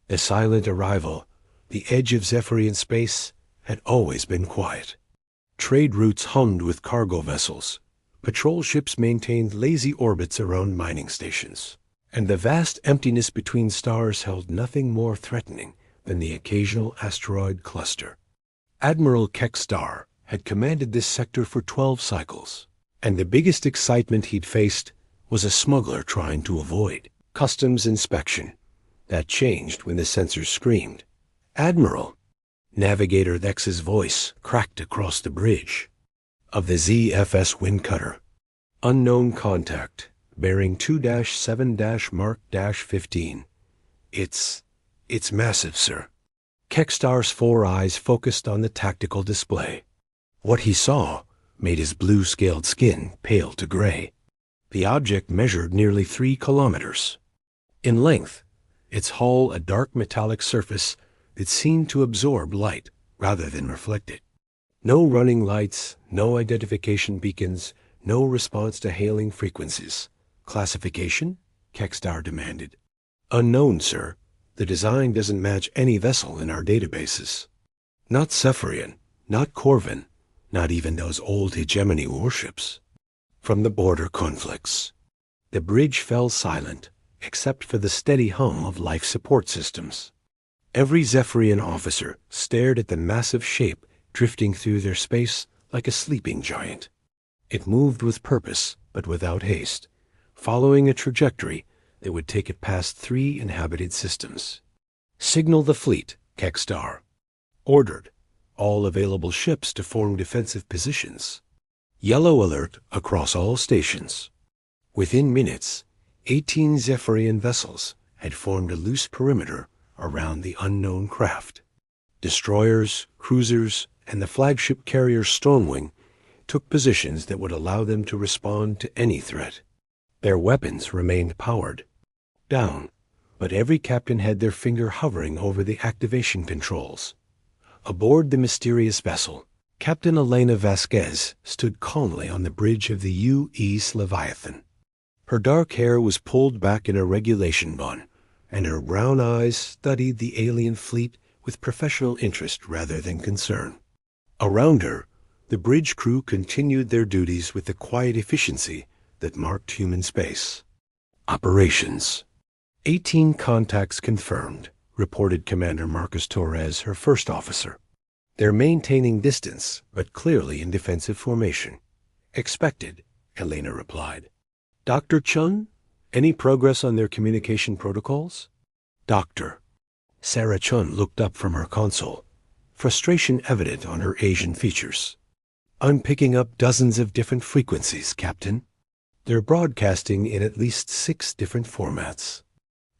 A silent arrival, the edge of Zephyrian space had always been quiet. Trade routes hummed with cargo vessels. Patrol ships maintained lazy orbits around mining stations. And the vast emptiness between stars held nothing more threatening than the occasional asteroid cluster. Admiral Kekstar had commanded this sector for 12 cycles, and the biggest excitement he'd faced was a smuggler trying to avoid customs inspection. That changed when the sensors screamed, "Admiral!" Navigator Thex's voice cracked across the bridge. Of the ZFS Windcutter. Unknown contact, bearing 2-7-Mark-15. It's massive, sir. Kekstar's 4 eyes focused on the tactical display. What he saw made his blue-scaled skin pale to gray. The object measured nearly 3 kilometers. In length, its hull a dark metallic surface that seemed to absorb light rather than reflect it. No running lights, no identification beacons, no response to hailing frequencies. Classification? Kekstar demanded. Unknown, sir. The design doesn't match any vessel in our databases. Not Zephyrian, not Corvin, not even those old hegemony warships. From the border conflicts. The bridge fell silent, except for the steady hum of life support systems. Every Zephyrian officer stared at the massive shape drifting through their space like a sleeping giant. It moved with purpose, but without haste, following a trajectory that would take it past 3 inhabited systems. Signal the fleet, Kekstar. Ordered. All available ships to form defensive positions. Yellow alert across all stations. Within minutes, 18 Zephyrian vessels had formed a loose perimeter around the unknown craft. Destroyers, cruisers, and the flagship carrier Stormwing took positions that would allow them to respond to any threat. Their weapons remained powered. Down, but every captain had their finger hovering over the activation controls. Aboard the mysterious vessel, Captain Elena Vasquez stood calmly on the bridge of the U.E.'s Leviathan. Her dark hair was pulled back in a regulation bun, and her brown eyes studied the alien fleet with professional interest rather than concern. Around her, the bridge crew continued their duties with the quiet efficiency that marked human space. Operations. 18 contacts confirmed, reported Commander Marcus Torres, her first officer. They're maintaining distance, but clearly in defensive formation. Expected, Elena replied. Dr. Chun, any progress on their communication protocols? Doctor. Sarah Chun looked up from her console, frustration evident on her Asian features. I'm picking up dozens of different frequencies, Captain. They're broadcasting in at least 6 different formats.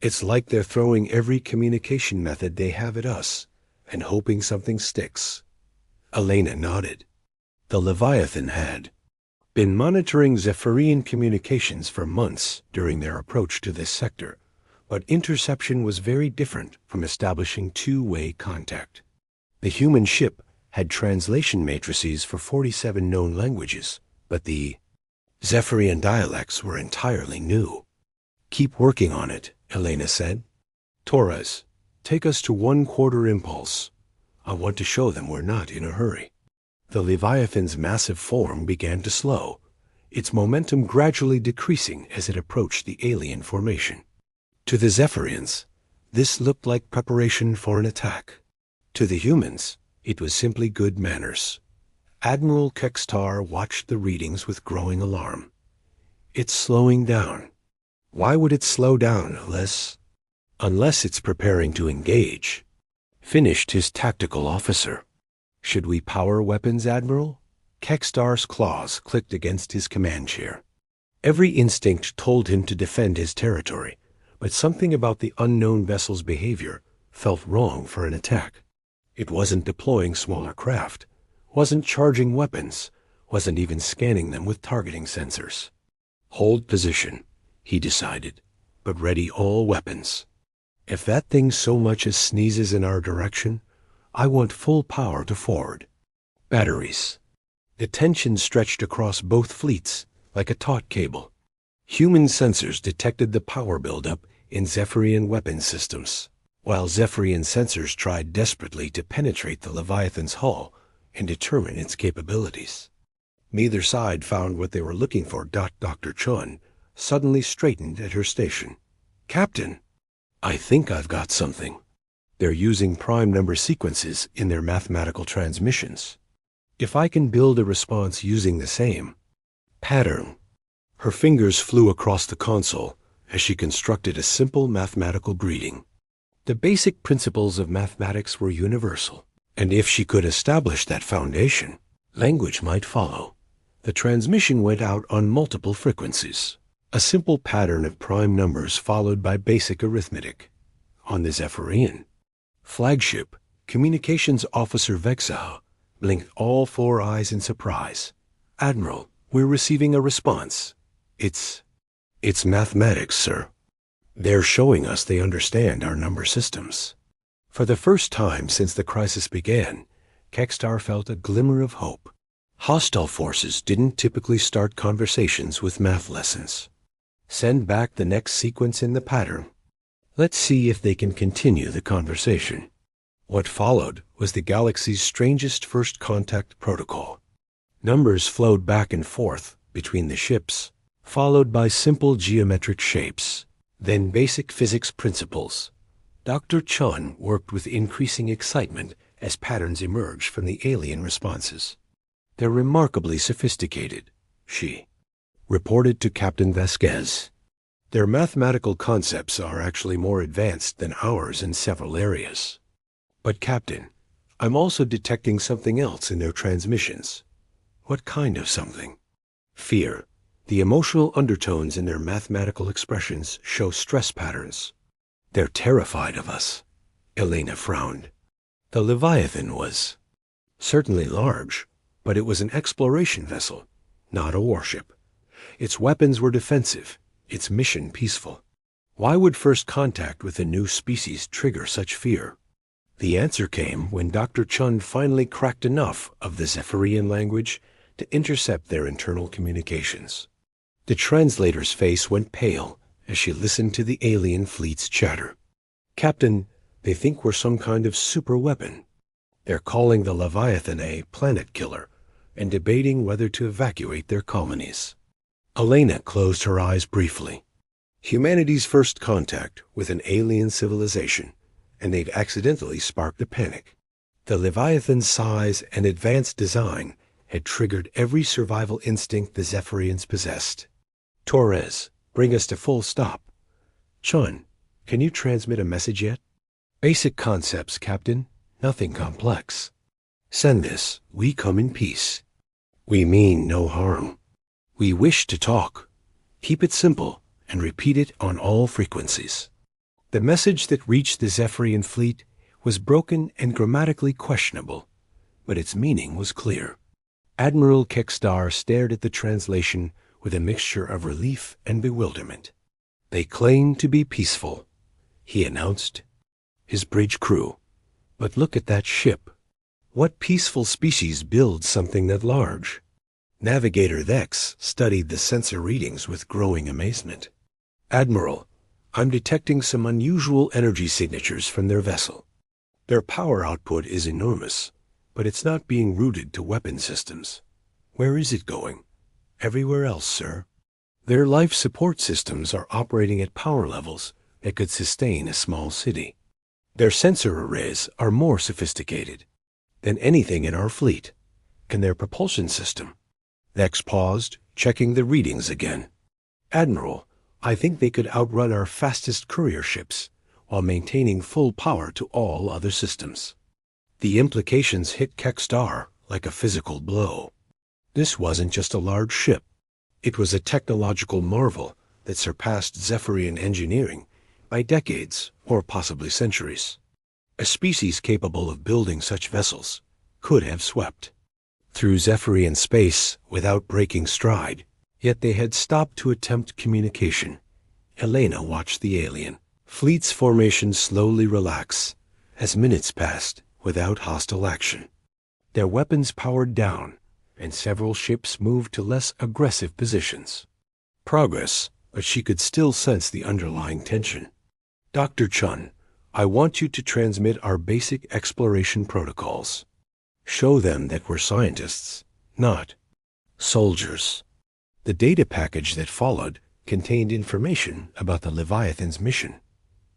It's like they're throwing every communication method they have at us and hoping something sticks. Elena nodded. The Leviathan had been monitoring Zephyrian communications for months during their approach to this sector, but interception was very different from establishing two-way contact. The human ship had translation matrices for 47 known languages, but the Zephyrian dialects were entirely new. Keep working on it, Elena said. Torres, take us to 1/4 impulse. I want to show them we're not in a hurry. The Leviathan's massive form began to slow, its momentum gradually decreasing as it approached the alien formation. To the Zephyrians, this looked like preparation for an attack. To the humans, it was simply good manners. Admiral Kekstar watched the readings with growing alarm. It's slowing down. Why would it slow down unless it's preparing to engage? Finished his tactical officer. Should we power weapons, Admiral? Kekstar's claws clicked against his command chair. Every instinct told him to defend his territory, but something about the unknown vessel's behavior felt wrong for an attack. It wasn't deploying smaller craft, wasn't charging weapons, wasn't even scanning them with targeting sensors. Hold position, he decided, but ready all weapons. If that thing so much as sneezes in our direction, I want full power to forward. Batteries. The tension stretched across both fleets like a taut cable. Human sensors detected the power buildup in Zephyrian weapon systems. while Zephyrian sensors tried desperately to penetrate the Leviathan's hull and determine its capabilities. Neither side found what they were looking for. Dr. Chun suddenly straightened at her station. "Captain, I think I've got something. They're using prime number sequences in their mathematical transmissions. If I can build a response using the same pattern." Her fingers flew across the console as she constructed a simple mathematical greeting. The basic principles of mathematics were universal, and if she could establish that foundation, language might follow. The transmission went out on multiple frequencies, a simple pattern of prime numbers followed by basic arithmetic. On the Zephyrian flagship, Communications Officer Vexau blinked all 4 eyes in surprise. "Admiral, we're receiving a response. It's mathematics, sir. They're showing us they understand our number systems." For the first time since the crisis began, Kekstar felt a glimmer of hope. Hostile forces didn't typically start conversations with math lessons. Send back the next sequence in the pattern. Let's see if they can continue the conversation. What followed was the galaxy's strangest first contact protocol. Numbers flowed back and forth between the ships, followed by simple geometric shapes, then basic physics principles. Dr. Chun worked with increasing excitement as patterns emerged from the alien responses. "They're remarkably sophisticated," she reported to Captain Vasquez. "Their mathematical concepts are actually more advanced than ours in several areas. But Captain, I'm also detecting something else in their transmissions." "What kind of something?" "Fear. The emotional undertones in their mathematical expressions show stress patterns. They're terrified of us." Elena frowned. The Leviathan was certainly large, but it was an exploration vessel, not a warship. Its weapons were defensive, its mission peaceful. Why would first contact with a new species trigger such fear? The answer came when Dr. Chun finally cracked enough of the Zephyrian language to intercept their internal communications. The translator's face went pale as she listened to the alien fleet's chatter. "Captain, they think we're some kind of super weapon. They're calling the Leviathan a planet killer and debating whether to evacuate their colonies." Elena closed her eyes briefly. Humanity's first contact with an alien civilization, and they'd accidentally sparked a panic. The Leviathan's size and advanced design had triggered every survival instinct the Zephyrians possessed. "Torres, bring us to full stop." "Chun, can you transmit a message yet?" "Basic concepts, Captain. Nothing complex." "Send this. We come in peace. We mean no harm. We wish to talk. Keep it simple and repeat it on all frequencies." The message that reached the Zephyrian fleet was broken and grammatically questionable, but its meaning was clear. Admiral Kekstar stared at the translation with a mixture of relief and bewilderment. "They claim to be peaceful," he announced. His bridge crew. "But look at that ship. What peaceful species builds something that large?" Navigator Vex studied the sensor readings with growing amazement. "Admiral, I'm detecting some unusual energy signatures from their vessel. Their power output is enormous, but it's not being routed to weapon systems." "Where is it going?" "Everywhere else, sir. Their life support systems are operating at power levels that could sustain a small city. Their sensor arrays are more sophisticated than anything in our fleet. And their propulsion system." Vex paused, checking the readings again. "Admiral, I think they could outrun our fastest courier ships while maintaining full power to all other systems." The implications hit Kekstar like a physical blow. This wasn't just a large ship. It was a technological marvel that surpassed Zephyrian engineering by decades or possibly centuries. A species capable of building such vessels could have swept through Zephyrian space without breaking stride, yet they had stopped to attempt communication. Elena watched the alien fleet's formation slowly relax as minutes passed without hostile action. Their weapons powered down, and several ships moved to less aggressive positions. Progress, but she could still sense the underlying tension. "Dr. Chun, I want you to transmit our basic exploration protocols. Show them that we're scientists, not soldiers. The data package that followed contained information about the Leviathan's mission,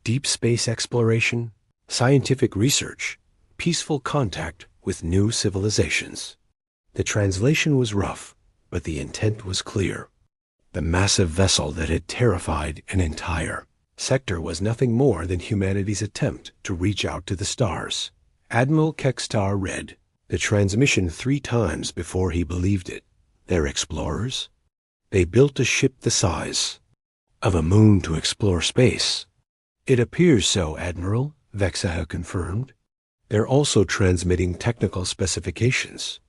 deep space exploration, scientific research, peaceful contact with new civilizations. The translation was rough, but the intent was clear. The massive vessel that had terrified an entire sector was nothing more than humanity's attempt to reach out to the stars. Admiral Kekstar read the transmission 3 times before he believed it. They're explorers? They built a ship the size of a moon to explore space. It appears so, Admiral, Vexaha confirmed. They're also transmitting technical specifications.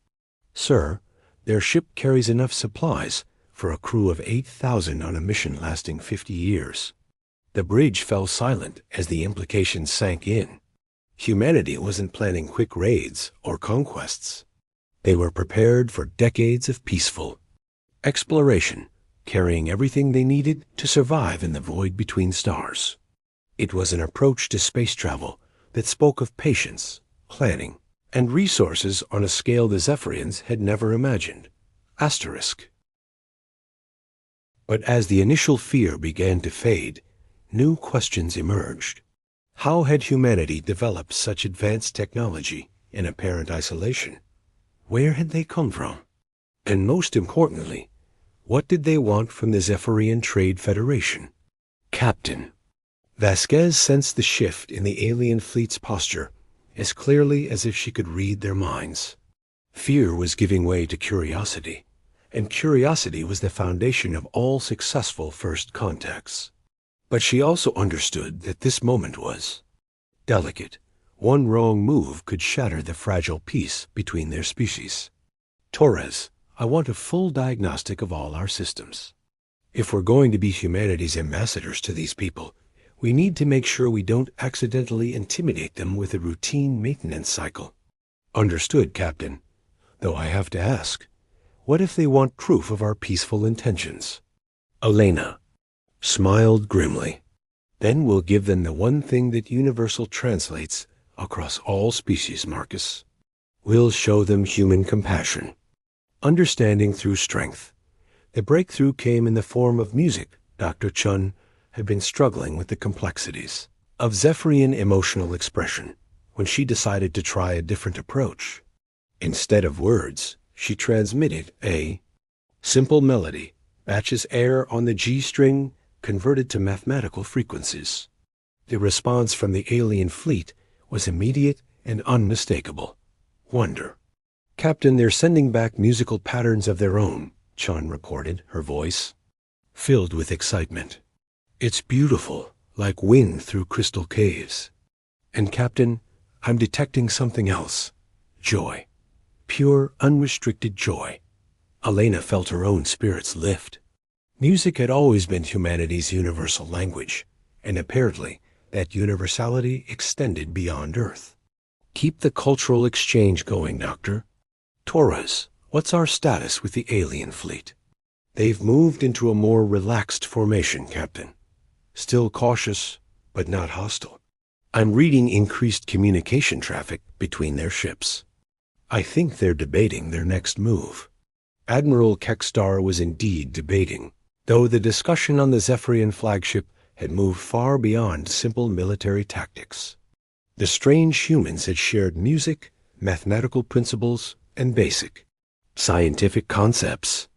Sir, their ship carries enough supplies for a crew of 8,000 on a mission lasting 50 years. The bridge fell silent as the implications sank in. Humanity wasn't planning quick raids or conquests. They were prepared for decades of peaceful exploration, carrying everything they needed to survive in the void between stars. It was an approach to space travel that spoke of patience, planning, and resources on a scale the Zephyrians had never imagined. Asterisk. But as the initial fear began to fade, new questions emerged. How had humanity developed such advanced technology in apparent isolation? Where had they come from? And most importantly, what did they want from the Zephyrian Trade Federation? Captain. Vasquez sensed the shift in the alien fleet's posture as clearly as if she could read their minds. Fear was giving way to curiosity, and curiosity was the foundation of all successful first contacts. But she also understood that this moment was delicate. One wrong move could shatter the fragile peace between their species. Torres, I want a full diagnostic of all our systems. If we're going to be humanity's ambassadors to these people, we need to make sure we don't accidentally intimidate them with a routine maintenance cycle. Understood, Captain. Though I have to ask, what if they want proof of our peaceful intentions? Elena smiled grimly. Then we'll give them the one thing that universal translates across all species, Marcus. We'll show them human compassion. Understanding through strength. The breakthrough came in the form of music. Dr. Chun had been struggling with the complexities of Zephyrian emotional expression when she decided to try a different approach. Instead of words, she transmitted a simple melody, Batch's air on the G string converted to mathematical frequencies. The response from the alien fleet was immediate and unmistakable. Wonder. Captain, they're sending back musical patterns of their own, Chun reported, her voice filled with excitement. It's beautiful, like wind through crystal caves. And Captain, I'm detecting something else. Joy. Pure, unrestricted joy. Elena felt her own spirits lift. Music had always been humanity's universal language, and apparently that universality extended beyond Earth. Keep the cultural exchange going, Doctor. Torres, what's our status with the alien fleet? They've moved into a more relaxed formation, Captain. Still cautious, but not hostile. I'm reading increased communication traffic between their ships. I think they're debating their next move. Admiral Kekstar was indeed debating, though the discussion on the Zephyrian flagship had moved far beyond simple military tactics. The strange humans had shared music, mathematical principles, and basic scientific concepts.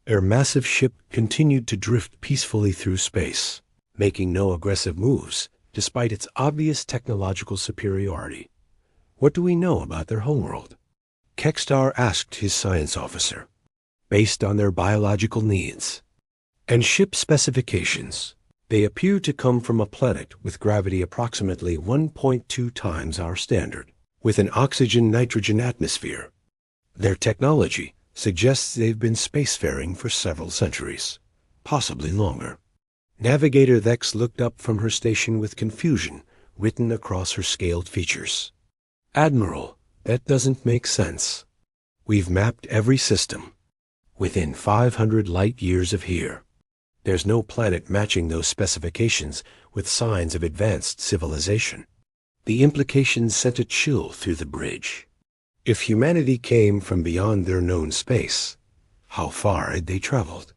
Their massive ship continued to drift peacefully through space, making no aggressive moves despite its obvious technological superiority. What do we know about their homeworld? Kekstar asked his science officer. Based on their biological needs and ship specifications, they appear to come from a planet with gravity approximately 1.2 times our standard, with an oxygen-nitrogen atmosphere. Their technology suggests they've been spacefaring for several centuries, possibly longer. Navigator Vex looked up from her station with confusion written across her scaled features. Admiral, that doesn't make sense. We've mapped every system. Within 500 light years of here. There's no planet matching those specifications with signs of advanced civilization. The implications sent a chill through the bridge. If humanity came from beyond their known space, how far had they traveled?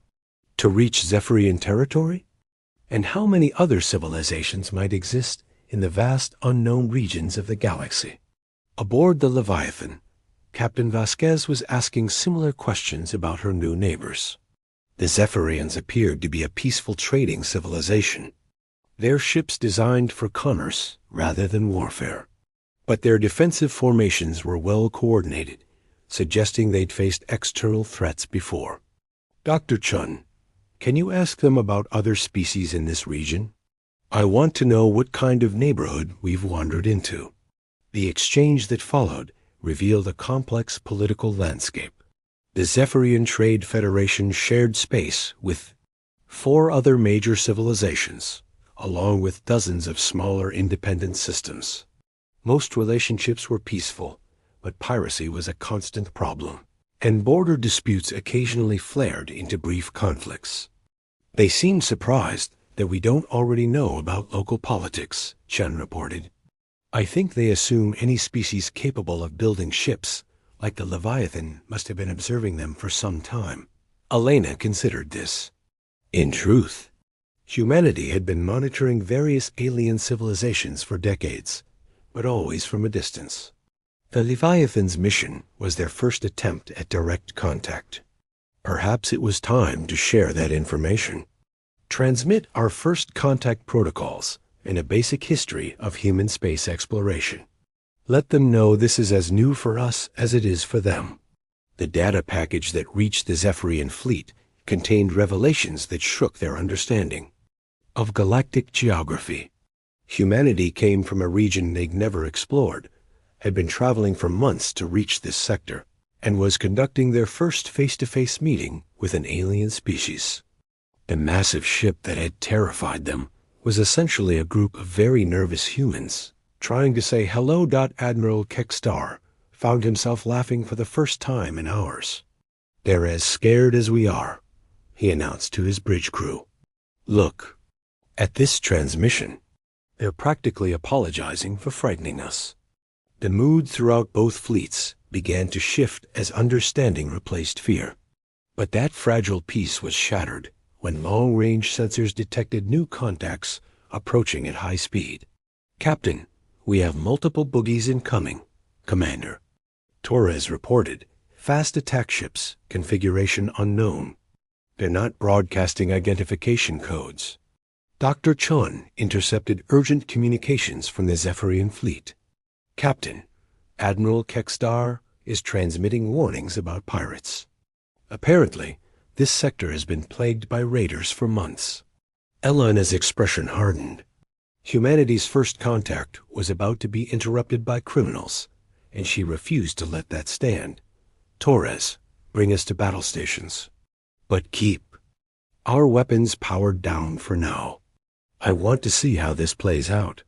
To reach Zephyrian territory? And how many other civilizations might exist in the vast unknown regions of the galaxy? Aboard the Leviathan, Captain Vasquez was asking similar questions about her new neighbors. The Zephyrians appeared to be a peaceful trading civilization, their ships designed for commerce rather than warfare. But their defensive formations were well coordinated, suggesting they'd faced external threats before. Dr. Chun, can you ask them about other species in this region? I want to know what kind of neighborhood we've wandered into. The exchange that followed revealed a complex political landscape. The Zephyrian Trade Federation shared space with 4 other major civilizations, along with dozens of smaller independent systems. Most relationships were peaceful, but piracy was a constant problem, and border disputes occasionally flared into brief conflicts. They seemed surprised that we don't already know about local politics, Chen reported. I think they assume any species capable of building ships, like the Leviathan, must have been observing them for some time. Elena considered this. In truth, humanity had been monitoring various alien civilizations for decades, but always from a distance. The Leviathan's mission was their first attempt at direct contact. Perhaps it was time to share that information. Transmit our first contact protocols and a basic history of human space exploration. Let them know this is as new for us as it is for them. The data package that reached the Zephyrian fleet contained revelations that shook their understanding of galactic geography. Humanity came from a region they'd never explored, had been traveling for months to reach this sector, and was conducting their first face-to-face meeting with an alien species. The massive ship that had terrified them was essentially a group of very nervous humans trying to say hello. Admiral Kekstar found himself laughing for the first time in hours. They're as scared as we are, he announced to his bridge crew. Look, at this transmission, they're practically apologizing for frightening us. The mood throughout both fleets began to shift as understanding replaced fear. But that fragile peace was shattered when long-range sensors detected new contacts approaching at high speed. Captain, we have multiple boogies incoming, Commander. Torres reported. Fast attack ships, configuration unknown. They're not broadcasting identification codes. Dr. Chun intercepted urgent communications from the Zephyrian fleet. Captain, Admiral Kekstar is transmitting warnings about pirates. Apparently, this sector has been plagued by raiders for months. Elena's expression hardened. Humanity's first contact was about to be interrupted by criminals, and she refused to let that stand. Torres, bring us to battle stations. But keep our weapons powered down for now. I want to see how this plays out.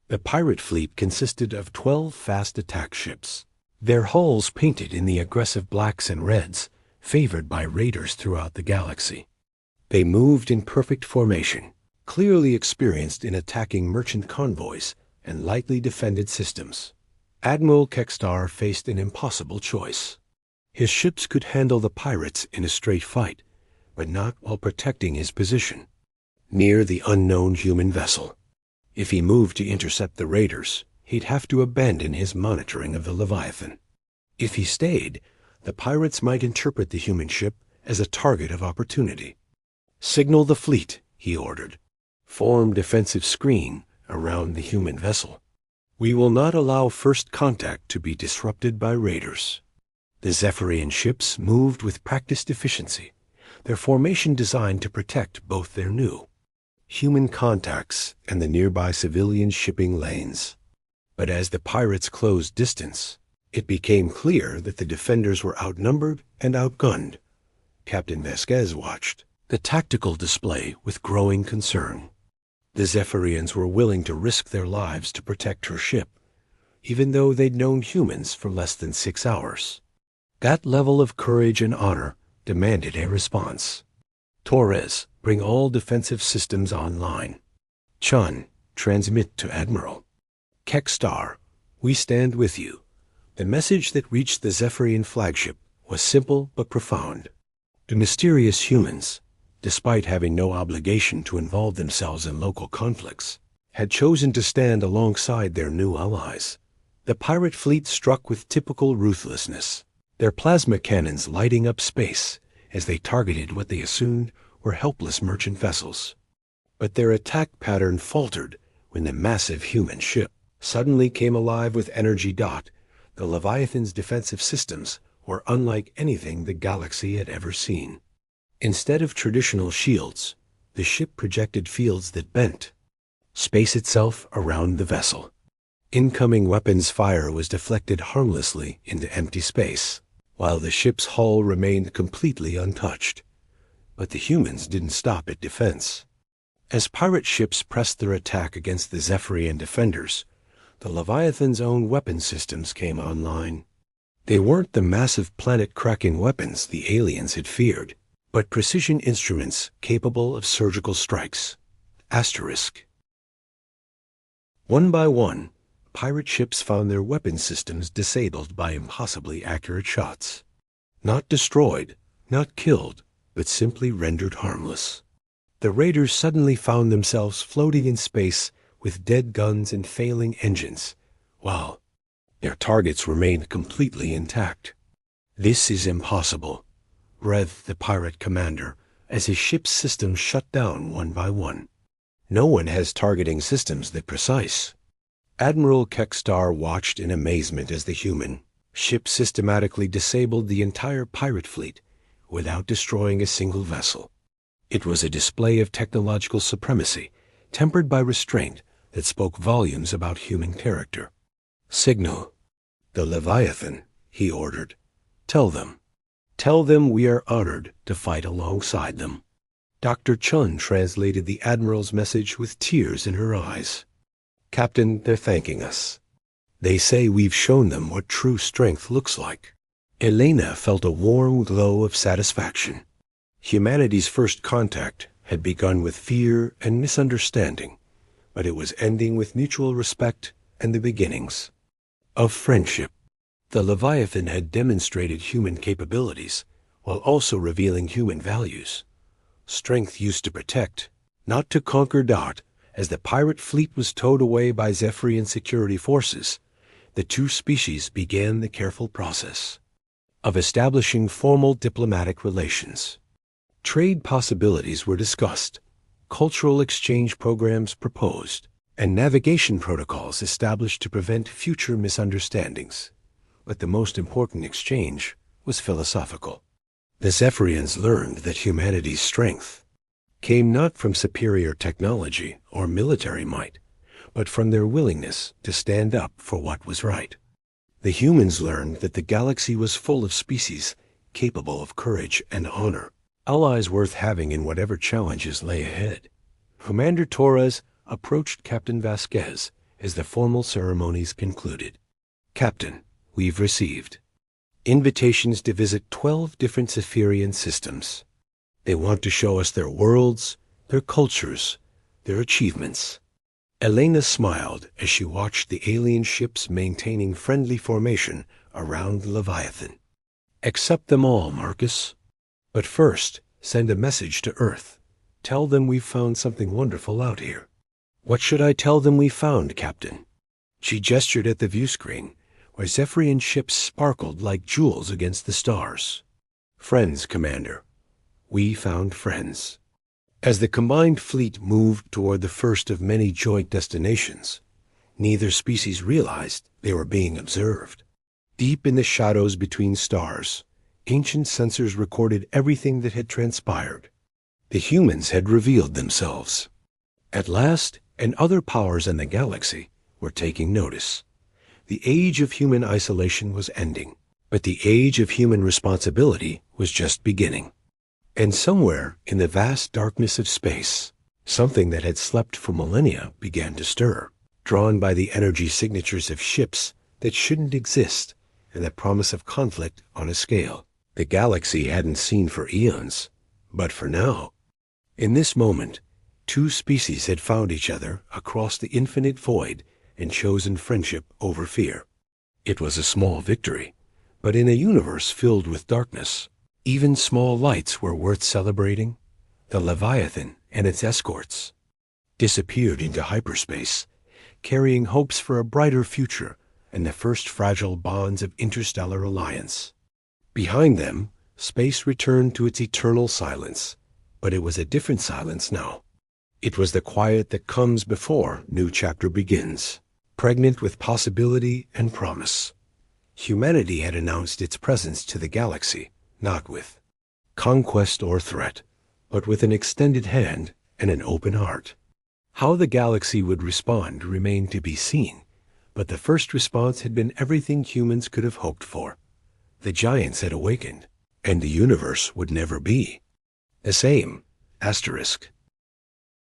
The pirate fleet consisted of 12 fast attack ships, their hulls painted in the aggressive blacks and reds favored by raiders throughout the galaxy. They moved in perfect formation, clearly experienced in attacking merchant convoys and lightly defended systems. Admiral Kekstar faced an impossible choice. His ships could handle the pirates in a straight fight, but not while protecting his position near the unknown human vessel. If he moved to intercept the raiders, he'd have to abandon his monitoring of the Leviathan. If he stayed, the pirates might interpret the human ship as a target of opportunity. Signal the fleet, he ordered. Form defensive screen around the human vessel. We will not allow first contact to be disrupted by raiders. The Zephyrian ships moved with practiced efficiency, their formation designed to protect both their new human contacts and the nearby civilian shipping lanes. But as the pirates closed distance, it became clear that the defenders were outnumbered and outgunned. Captain Vasquez watched the tactical display with growing concern. The Zephyrians were willing to risk their lives to protect her ship, even though they'd known humans for less than 6 hours. That level of courage and honor demanded a response. Torres, bring all defensive systems online. Chun, transmit to Admiral. Kekstar, we stand with you. The message that reached the Zephyrian flagship was simple but profound. The mysterious humans, despite having no obligation to involve themselves in local conflicts, had chosen to stand alongside their new allies. The pirate fleet struck with typical ruthlessness, their plasma cannons lighting up space as they targeted what they assumed were helpless merchant vessels. But their attack pattern faltered when the massive human ship suddenly came alive with energy. The Leviathan's defensive systems were unlike anything the galaxy had ever seen. Instead of traditional shields, the ship projected fields that bent space itself around the vessel. Incoming weapons fire was deflected harmlessly into empty space, while the ship's hull remained completely untouched. But the humans didn't stop at defense. As pirate ships pressed their attack against the Zephyrian defenders, the Leviathan's own weapon systems came online. They weren't the massive planet-cracking weapons the aliens had feared, but precision instruments capable of surgical strikes. Asterisk. One by one, pirate ships found their weapon systems disabled by impossibly accurate shots. Not destroyed, not killed, but simply rendered harmless. The raiders suddenly found themselves floating in space with dead guns and failing engines, while their targets remained completely intact. "This is impossible," breathed the pirate commander as his ship's systems shut down one by one. "No one has targeting systems that precise." Admiral Kekstar watched in amazement as the human ship systematically disabled the entire pirate fleet without destroying a single vessel. It was a display of technological supremacy, tempered by restraint, that spoke volumes about human character. "Signal the Leviathan," he ordered. Tell them we are honored to fight alongside them." Dr. Chun translated the Admiral's message with tears in her eyes. "Captain, they're thanking us. They say we've shown them what true strength looks like." Elena felt a warm glow of satisfaction. Humanity's first contact had begun with fear and misunderstanding, but it was ending with mutual respect and the beginnings of friendship. The Leviathan had demonstrated human capabilities while also revealing human values. Strength used to protect, not to conquer. As the pirate fleet was towed away by Zephyrian security forces, the two species began the careful process of establishing formal diplomatic relations. Trade possibilities were discussed, cultural exchange programs proposed, and navigation protocols established to prevent future misunderstandings. But the most important exchange was philosophical. The Zephyrians learned that humanity's strength came not from superior technology or military might, but from their willingness to stand up for what was right. The humans learned that the galaxy was full of species capable of courage and honor, allies worth having in whatever challenges lay ahead. Commander Torres approached Captain Vasquez as the formal ceremonies concluded. "Captain, we've received invitations to visit 12 different Zephyrian systems. They want to show us their worlds, their cultures, their achievements." Elena smiled as she watched the alien ships maintaining friendly formation around the Leviathan. "Accept them all, Marcus. But first, send a message to Earth. Tell them we've found something wonderful out here." "What should I tell them we found, Captain?" She gestured at the viewscreen, where Zephyrian ships sparkled like jewels against the stars. "Friends, Commander. We found friends." As the combined fleet moved toward the first of many joint destinations, neither species realized they were being observed. Deep in the shadows between stars, ancient sensors recorded everything that had transpired. The humans had revealed themselves. At last, and other powers in the galaxy were taking notice. The age of human isolation was ending, but the age of human responsibility was just beginning. And somewhere in the vast darkness of space, something that had slept for millennia began to stir, drawn by the energy signatures of ships that shouldn't exist and the promise of conflict on a scale the galaxy hadn't seen for eons, but for now. In this moment, two species had found each other across the infinite void and chosen friendship over fear. It was a small victory, but in a universe filled with darkness, even small lights were worth celebrating. The Leviathan and its escorts disappeared into hyperspace, carrying hopes for a brighter future and the first fragile bonds of interstellar alliance. Behind them, space returned to its eternal silence, but it was a different silence now. It was the quiet that comes before new chapter begins, pregnant with possibility and promise. Humanity had announced its presence to the galaxy, not with conquest or threat, but with an extended hand and an open heart. How the galaxy would respond remained to be seen, but the first response had been everything humans could have hoped for. The giants had awakened, and the universe would never be the same. Asterisk.